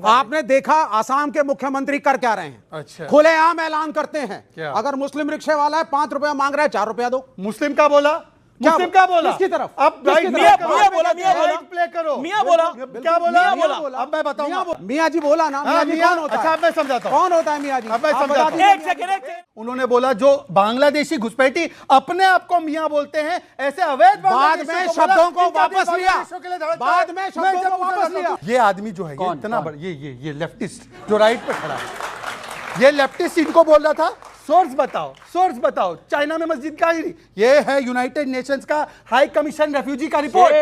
आपने देखा आसाम के मुख्यमंत्री कर क्या रहे हैं? अच्छा, खुलेआम ऐलान करते हैं क्या? अगर मुस्लिम रिक्शे वाला है 5 रुपया मांग रहा है 4 रुपया दो। मुस्लिम का बोला, मुस्लिम का बोला किसकी तरफ? अब किसकी मियां तरफ? बोला, प्ले करो, मियां बोला, क्या बोला? अब मैं बताऊंगा। मियां जी बोला ना, मियां जी कौन होता है? अच्छा, अब मैं समझाता हूँ। कौन होता है मियां जी? अब मैं आप समझाता बता हूँ। दीजिए। एक सेकंड। उन्होंने बोला जो बांग्लादेशी घुसपैठी अपने आप को मियां बोलते हैं, ऐसे अवैध बाद में शब्दों को वापस लिया, बाद में शब्दों को वापस लिया। ये आदमी जो है, ये इतना बड़ा, ये लेफ्टिस्ट जो राइट पे खड़ा है, ये लेफ्टिस्ट इनको बोल रहा था सोर्स बताओ, सोर्स बताओ। चाइना में मस्जिद का ही, ये है यूनाइटेड नेशंस का हाई कमीशन रेफ्यूजी का रिपोर्ट।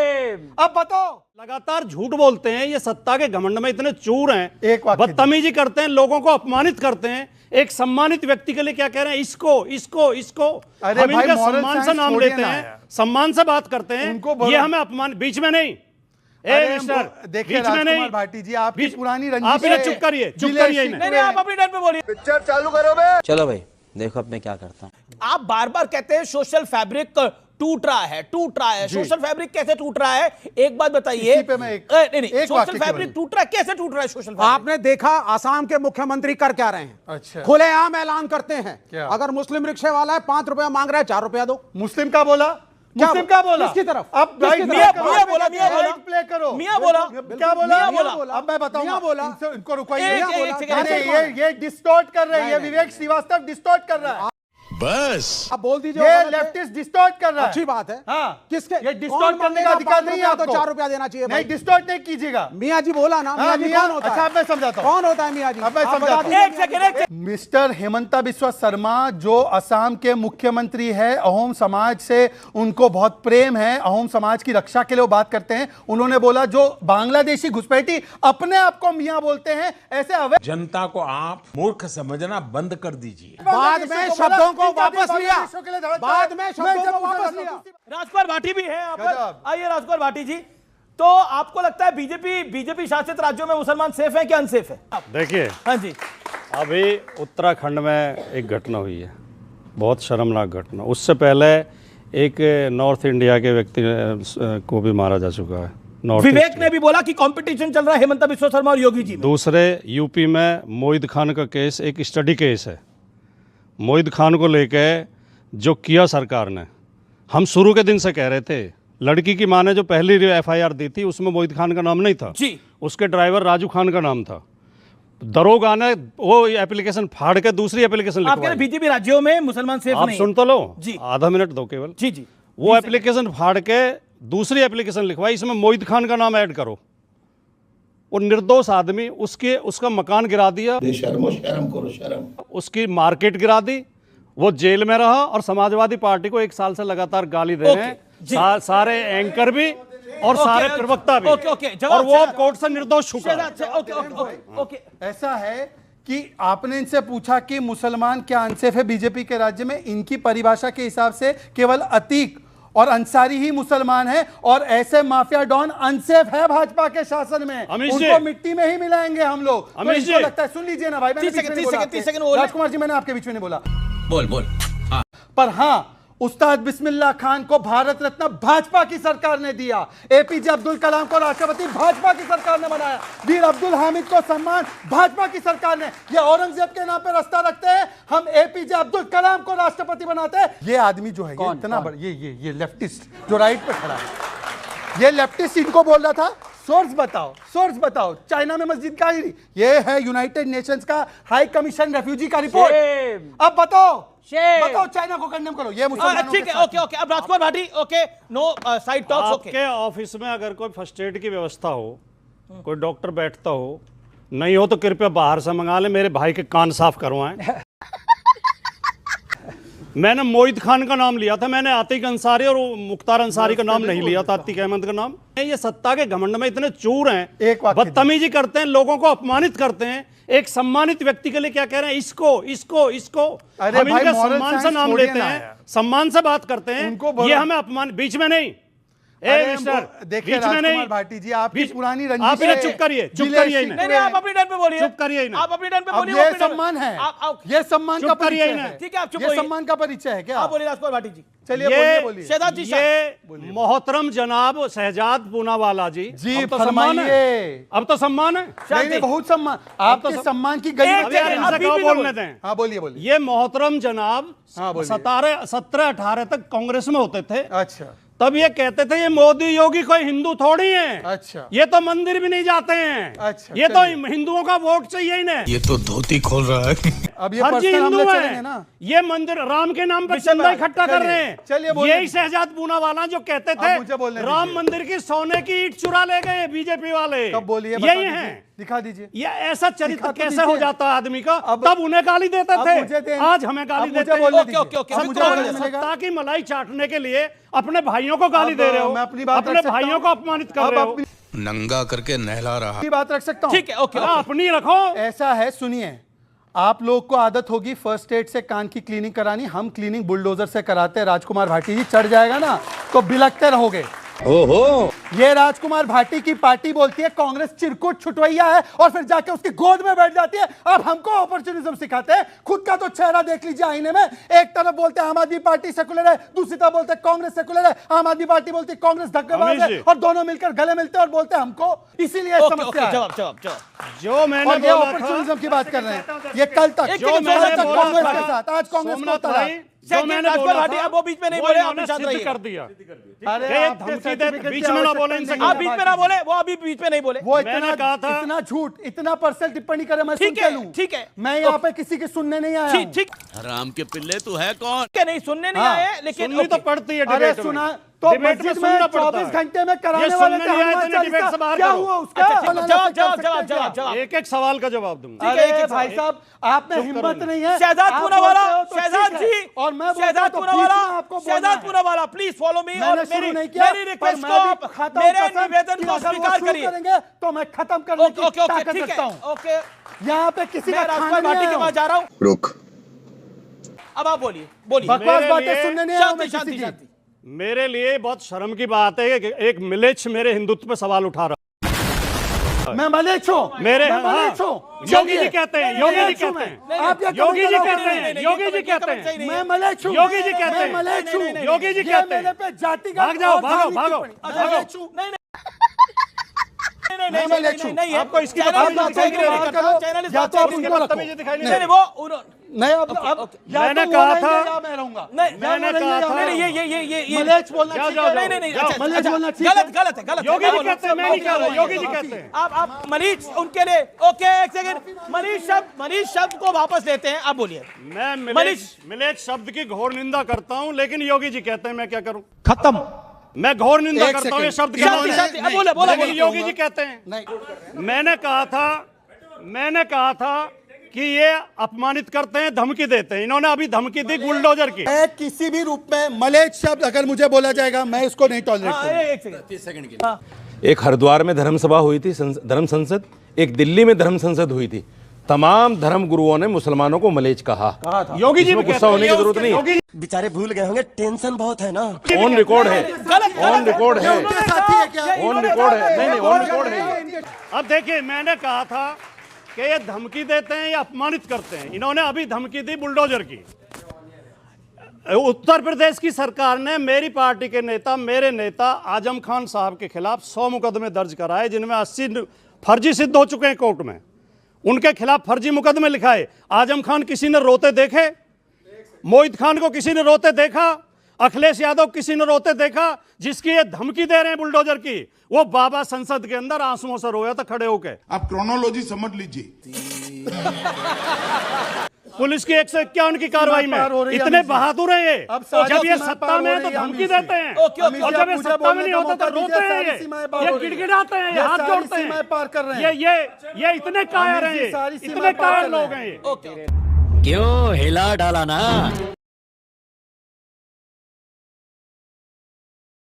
अब बताओ, लगातार झूठ बोलते हैं, ये सत्ता के घमंड में इतने चूर हैं, एक वाक्य बदतमीजी करते हैं, लोगों को अपमानित करते हैं। एक सम्मानित व्यक्ति के लिए क्या कह रहे हैं? इसको अरे हम भाई, इनका moral सम्मान से science नाम छोड़िए लेते ना हैं, यार। सम्मान से बात करते उनको हैं, बोलो। ये हमें अपमान बीच में नहीं। अरे मिस्टर, देखिए बीच में राजकुमार नहीं। भाटी जी, आपकी पुरानी आप रंजिश इन्हें है। चुप करिए, चुप जिले करिए इन्हें। नहीं, आप अपनी टाइम पे बोलिए। पिक्चर चालू करो बे। चलो भाई देखो अब मैं क्या करता हूँ। आप बार बार कहते हैं सोशल फैब्रिक टूट रहा है। सोशल फैब्रिक कैसे टूट रहा है? एक बात बताइए। इसी पे मैं एक सोशल वाक्य फैब्रिक केवल। टूट रहा है, कैसे टूट रहा है सोशल फैब्रिक? आपने देखा आसाम के मुख्यमंत्री कर क्या रहे हैं? अच्छा, खुलेआम ऐलान करते हैं क्या? अगर मुस्लिम रिक्शे वाला है 5 रुपया मांग रहा है 4 रुपया दो। मुस्लिम का बोला, मुस्लिम का बोला, किसकी तरफ? अब किसकी मियां तरफ? बोला, मियां प्ले करो, मियां बोला, क्या बोला? मियां बोला। अब मैं बताऊंगा। मियां बोला। इनको रुकवाइए। एक मियां सेकंड, बोला। एक नहीं, ये डिस्टॉर्ट कर रहे हैं, ये नहीं, विवेक श्रीवास्तव डिस्टॉर्ट कर रहा है, आप बोल दीजिए। ये वो गलत है। लेफ्टिस्ट डिस्टॉर्ट कर रहा है। अच्छी बात है। हाँ, किसके? ये कौन डिस्टॉर्ट करने मांगेगा का अधिकार 5 नहीं है रुपया तो आपको। 4 रुपया देना चाहिए नहीं, भाई। डिस्टॉर्ट नहीं कीजिएगा। मियां जी बोला ना, मियां जी कौन होता है? अच्छा, अब मैं समझाता हूँ। कौन होता है मियां जी? अब मैं आप समझाता बता हूँ। दीजिए। एक सेकंड। मिस्टर हेमंता बिस्वा शर्मा जो असम के मुख्यमंत्री है, अहोम समाज से उनको बहुत प्रेम है, अहोम समाज की रक्षा के लिए वो बात करते हैं। उन्होंने बोला जो बांग्लादेशी घुसपैठी अपने आप को मियां बोलते हैं, ऐसे अवैध जनता को आप मूर्ख समझना बंद कर दीजिए। बाद में शब्दों को वापस लिया, बाद में शब्दों को वापस लिया। राजकुमार भाटी भी है यहाँ पर। गजब। आइए राजकुमार भाटी जी, तो आपको लगता है बीजेपी शासित राज्यों में मुसलमान सेफ है क्या अनसेफ है? देखिए, हाँ जी, अभी उत्तराखंड में एक घटना हुई है, बहुत शर्मनाक घटना। उससे पहले एक नॉर्थ इंडिया के व्यक्ति को भी मारा जा चुका है। नॉर्थ विवेक ईस्ट ने भी बोला कि कंपटीशन चल रहा है हेमंता बिस्वा शर्मा और योगी जी में। दूसरे यूपी में मोहित खान का केस एक स्टडी केस है। मोहित खान को लेके जो किया सरकार ने, हम शुरू के दिन से कह रहे थे। लड़की की मां ने जो पहली एफआईआर दी थी उसमें मोहित खान का नाम नहीं था जी, उसके ड्राइवर राजू खान का नाम था। दरोगा ने वो एप्लीकेशन फाड़ के दूसरी एप्लीकेशन आप कह रहे लिखवाई। बीजेपी राज्यों में मुसलमान सेफ आप नहीं सुन तो लो जी। आधा मिनट दो केवल। जी जी, वो एप्लीकेशन फाड़ के दूसरी एप्लीकेशन लिखवाई, इसमें मोहित खान का नाम ऐड करो। वो निर्दोष आदमी, उसका मकान गिरा दिया, शर्म करो शर्म। उसकी मार्केट गिरा दी, वो जेल में रहा और समाजवादी पार्टी को 1 साल से लगातार गाली दे रहे हैं। सारे एंकर भी और सारे प्रवक्ता भी। और वो अब कोर्ट से निर्दोष छूटा है। ओके। ऐसा है कि आपने इनसे पूछा कि मुसलमान क्या अनसेफ है बीजेपी के राज्य में। इनकी परिभाषा के हिसाब से केवल अतीक और अंसारी ही मुसलमान है, और ऐसे माफिया डॉन अनसेफ है भाजपा के शासन में। उनको मिट्टी में ही मिलाएंगे हम लोग। तो इनको लगता है, सुन लीजिए ना भाई, मैंने बीच में नहीं बोला आपके। राजकुमार जी, मैंने आपके बीच में नहीं बोला। बोल पर हाँ, उस्ताद बिस्मिल्लाह खान को भारत रत्न भाजपा की सरकार ने दिया। एपीजे अब्दुल कलाम को राष्ट्रपति भाजपा की सरकार ने बनाया। वीर अब्दुल हामिद को सम्मान भाजपा की सरकार ने। ये औरंगजेब के नाम पे रास्ता रखते हैं, हम एपीजे अब्दुल कलाम को राष्ट्रपति बनाते हैं। ये आदमी जो है, ये इतना बड़ा, ये लेफ्टिस्ट जो राइट पे खड़ा है, ये लेफ्टिस्ट इनको बोल रहा था सोर्स बताओ, सोर्स बताओ। चाइना में मस्जिद का ही, ये है यूनाइटेड नेशंस का हाई कमीशन रेफ्यूजी का रिपोर्ट। अब बताओ चाइना को कंडेम करो। ये ठीक है, ओके। अब Rajkumar Bhati, okay, no side talks. Okay, आपके ऑफिस में अगर कोई फर्स्ट एड की व्यवस्था हो, कोई डॉक्टर बैठता हो, नहीं हो तो कृपया बाहर से मंगा ले, मेरे भाई के कान साफ करवाएं। मैंने मोहित खान का नाम लिया था, मैंने आतिक अंसारी और मुख्तार अंसारी का नाम नहीं लिया था, आतिक अहमद का नाम। ये सत्ता के घमंड में इतने चूर हैं, बदतमीजी करते हैं, लोगों को अपमानित करते हैं। एक सम्मानित व्यक्ति के लिए क्या कह रहे हैं? इसको हम इनका सम्मान से नाम लेते हैं, सम्मान से बात करते हैं, ये हमें अपमान बीच में नहीं। अरे मिस्टर, देखिए बीच में नहीं। राजकुमार भाटी जी, आपकी बीच- पुरानी आप रंजिश इन्हें है। चुप करिए, चुप जिले करिए इन्हें। नहीं नहीं, आप अपनी टर्न पे बोलिए, चुप करिए इन्हें। आप अपनी टर्न पे अब बोलिए, ये वो अपनी टर्न- सम्मान है, आप ये सम्मान का चुप करिए परिचय इन्हें। है। ठीक है, आप चुप ये होइए। सम्मान का परिचय है क्या? आप बोलिए राजकुमार भाटी जी। चलिए बोलिए बोलिए। शहजाद जी, ये मोहतरम जनाब शहजाद पूनावाला जी, जी, अब तो सम्मान है, फरमाइए। अब तो सम्मान है। नहीं नहीं, बहुत सम्मान, आपके सम्मान की गई। एक अभी यार सेकंड, इनसे अभी कहो भी बोलने बोल- दें। हाँ बोलिए बोलिए। ये मोहतरम जनाब हाँ, बोलिए। 17-18 तक कांग्रेस में होते थे, अच्छा तब ये कहते थे ये मोदी योगी कोई हिंदू थोड़ी है, अच्छा ये तो मंदिर भी नहीं जाते हैं, अच्छा, ये तो चलिए। हिंदुओं का वोट चाहिए इन्हें, ये तो धोती खोल रहा है। अब ये फर्जी पर्सनल हिंदू हमले चलेंगे है, ना। ये मंदिर राम के नाम पर विषय चंदा पे- इकट्ठा कर चलिए, रहे हैं। चलिए, बोलिए। यही शहजाद पूनावाला जो कहते अब थे मुझे बोलने राम दीजिए। मंदिर की सोने की ईंट चुरा ले गए बीजेपी वाले, कब बोलिए, बता यही दीजिए, है। दिखा दीजिए। ये ऐसा चरित्र दिखा तो कैसे दीजिए। हो जाता है आदमी का? अब- तब उन्हें गाली देते अब मुझे थे, दें- आज हमें गाली अब मुझे देते हैं। बोलने ओके, ओके, ओके, अब अभी मुझे तो बोलने बोलिए। मिलेगा। सत्ता की मलाई चाटने के लिए अपने भाइयों को गाली अब दे रहे हो, मैं अपनी बात अपने रख सकता भाइयों हूं। को अपमानित कर अब रहे हो। अपनी नंगा करके नहला रहा। बात रख सकता हूँ। ठीक है, ओके, हाँ, ओके। अपनी रखो। ऐसा है, सुनिए, आप लोग को आदत होगी फर्स्ट एड से कान की क्लीनिंग करानी, हम क्लीनिंग बुलडोजर से कराते हैं। राजकुमार भाटी जी चढ़ जाएगा ना तो बिलकते रहोगे। ओहो, ये राजकुमार भाटी की पार्टी बोलती है कांग्रेस चिरकुट छुटवैया है और फिर जाके उसकी गोद में बैठ जाती है। अब हमको अपॉर्चुनिज्म सिखाते हैं। खुद का तो चेहरा देख लीजिए आईने में, एक तरफ बोलते हैं आम आदमी पार्टी सेकुलर है, दूसरी तरफ बोलते हैं कांग्रेस सेकुलर है। आम आदमी पार्टी बोलती है कांग्रेस धक्केबाज अमीर है जी। और दोनों मिलकर गले मिलते हैं और बोलते हैं हमको। इसीलिए ओके, समस्या ओके, है। जवाब जवाब जवाब। जो मैंने और ये बोला था, अपॉर्चुनिज्म की बात कर रहे हैं, ये कल तक एक जो सेकंड, मैंने सोमनाथ बोला कांग्रेस के था, साथ, आज कांग्रेस को सोमनाथ तला। भाई, जो सेकंड, मैंने राजकुमार बोला भाटी, था, अब वो बीच में नहीं वो बोले, आप इन्होंने भी साथ सिद्ध रहिए। कर दिया। अरे ये आपके धमकी दे, सर्टिफिकेट बीच की में ना आवश्यकता बोले इनसे नहीं है। आप बीच में ना बोले, वो अभी बीच में नहीं बोले। वो मैंने इतना कहा था- इतना झूठ, इतना पर्सनल टिप्पणी करे मैं ठीक सुन के है, लूं। ठीक है। मैं यहाँ पे किसी की सुनने नहीं आया ठीक हूं। ठीक राम के पिल्ले तू है कौन? क्या नहीं सुनने नहीं हाँ, आए, लेकिन सुननी तो ओके। पड़ती है अरे डिबेट में। सुना तो डिबेट में मस्जिद में सुनना पड़ता 24 है। घंटे में कराने ये वाले सुनने नहीं आए तो डिबेट से बाहर क्या करो। हुआ उसका? अच्छा, फलाना जवाब से कर जवाब सकते जवाब हैं क्या? जवाब जवाब। एक एक सवाल का जवाब दूंगा। ठीक है, एक अरे एक भाई सवाल। साहब, आप में हिम्मत नहीं है। शहजाद आप पूनावाला, बोलते हो तो शहजाद ठीक है। जी, और मैं बोलता शहजाद हूं तो बीच में पूनावाला, आपको बोलना शहजाद है। Poonawalla, please follow me. और मैंने शुरू मेरी नहीं किया, मेरी पर रिक्वेस्ट मैं को भी आप खाता हूं मेरे कसम निवेदन कि को अगर वो स्वीकार शुरू करिए। करेंगे तो मैं खत्म करने ओके की ओके ओके, ताकत ठीक रखता है, हूं। ओके। यहाँ पे किसी मैं का खाना राजकुमार नहीं भाटी के आया पास हूं। जा रहा हूँ। रुक। अब आप बोलिए, बोलिए। बकवास मेरे बातें लिए- सुनने नहीं आया हूं मैं शांति किसी शांति की। शांति। मेरे लिए बहुत शर्म की बात है कि एक मिलेच्छ मेरे हिंदुत्व पे सवाल उठा रहा मैं मलेच्छ हूं, मेरे मैं हाँ, मलेच्छ हूं। योगी जी चलिए। कहते हैं, योगी जी मलेच्छ हूं कहते मैं। हैं, आप ये योगी जी कमेंट कहते करो। हैं, योगी जी कहते हैं, मैं मलेच्छ हूं। योगी जी कहते मैं हैं, मलेच्छ हूं। योगी जी ये कहते मेरे हैं। पे जातिगत भाग जाओ, और भागो, धार्मिक भागो, टिप्पणी। भागो। मलेच्छ हूं। नहीं मैं नहीं मलेच्छ हूं। नहीं है। आपको इसकी चैनल आप इस बात बात से को agree नहीं बात करता, करो, चैनल इस या बात तो से आप agree उनको नहीं रखो। बदतमीजी दिखाई नहीं नहीं दे नहीं, वो नहीं अब या मैंने तो कहा वो रहेंगे था- या मैं रहूंगा। नहीं, मैंने या वो कहा रहेंगे था- या नहीं मैं नहीं, ये मलेच्छ बोलना जाओ, ठीक जाओ, है। नहीं नहीं नहीं, जाओ, अच्छा, मलेच्छ अच्छा, बोलना ठीक गलत है। गलत है, गलत है। योगी मैं जी बोलूं। कहते हैं, मैं नहीं कह रहा, योगी जी कहते हैं। आप मनीष उनके लिए ओके, एक सेकंड। मनीष शब्द को वापस लेते हैं, आप बोलिए। मैं मनीष। मिलेच्छ शब्द की घोर निंदा करता हूं, लेकिन योगी जी कहते हैं मैं क्या करूं? खत्म। मैं घोर निंदा एक करता हूं ये सेकंड। शब्द शांति, का, शांति, अब बोले, बोले, लेकिन बोले। योगी जी कहते हैं। नहीं मैंने कहा था कि ये अपमानित करते हैं, धमकी देते हैं। इन्होंने अभी धमकी दी बुलडोजर की। मैं किसी भी रूप में मलेच्छ शब्द अगर मुझे बोला जाएगा मैं इसको नहीं टॉलरेट हाँ, करूंगा। एक सेकंड। एक हरिद्वार में धर्म सभा हुई थी, धर्म संसद, एक दिल्ली में धर्म संसद हुई थी। तमाम धर्म गुरुओं ने मुसलमानों को मलेच्छ कहा। योगी जी इसमें भी गुस्सा होने की जरूरत नहीं। योगी बेचारे भूल गए होंगे, टेंशन बहुत है ना। ऑन रिकॉर्ड है, गलत, ऑन रिकॉर्ड है, उनके साथी है क्या? ऑन रिकॉर्ड है। नहीं नहीं, ऑन रिकॉर्ड है ये। अब देखिए, मैंने कहा था कि ये धमकी देते हैं या अपमानित करते हैं। इन्होंने अभी धमकी दी बुलडोजर की। उत्तर प्रदेश की सरकार ने मेरी पार्टी के नेता, मेरे नेता आजम खान साहब के खिलाफ 100 मुकदमे दर्ज कराए, जिनमें 80 फर्जी सिद्ध हो चुके हैं कोर्ट में। उनके खिलाफ फर्जी मुकदमे लिखाए। आजम खान किसी ने रोते देखे? मोहित खान को किसी ने रोते देखा? अखिलेश यादव किसी ने रोते देखा? जिसकी ये धमकी दे रहे हैं बुलडोजर की, वो बाबा संसद के अंदर आंसुओं से रोया था खड़े होके। आप क्रोनोलॉजी समझ लीजिए। पुलिस की 151 की कार्रवाई में पार हो रही है इतने अमित जी। बहादुर हैं ये। अब सारी जब ये सीमाएं सत्ता पार में हो है तो रही है धमकी अमित जी। देते हैं, ओके, ओके, और जब ये मुझे सत्ता में बोलने नहीं का होता तो मौका रोते दीजिए, हैं सारी सीमाएं पार ये हो रही है। गिड़गिड़ाते हैं, ये ये हाथ सारी जोड़ते सीमाएं हैं। पार कर रहे हैं। ये इतने कायर हैं, अमित जी, सारी ये सीमाएं इतने पार कायर कर रहे लोग हैं। हैं ये। ओके। क्यों हिला डाला ना?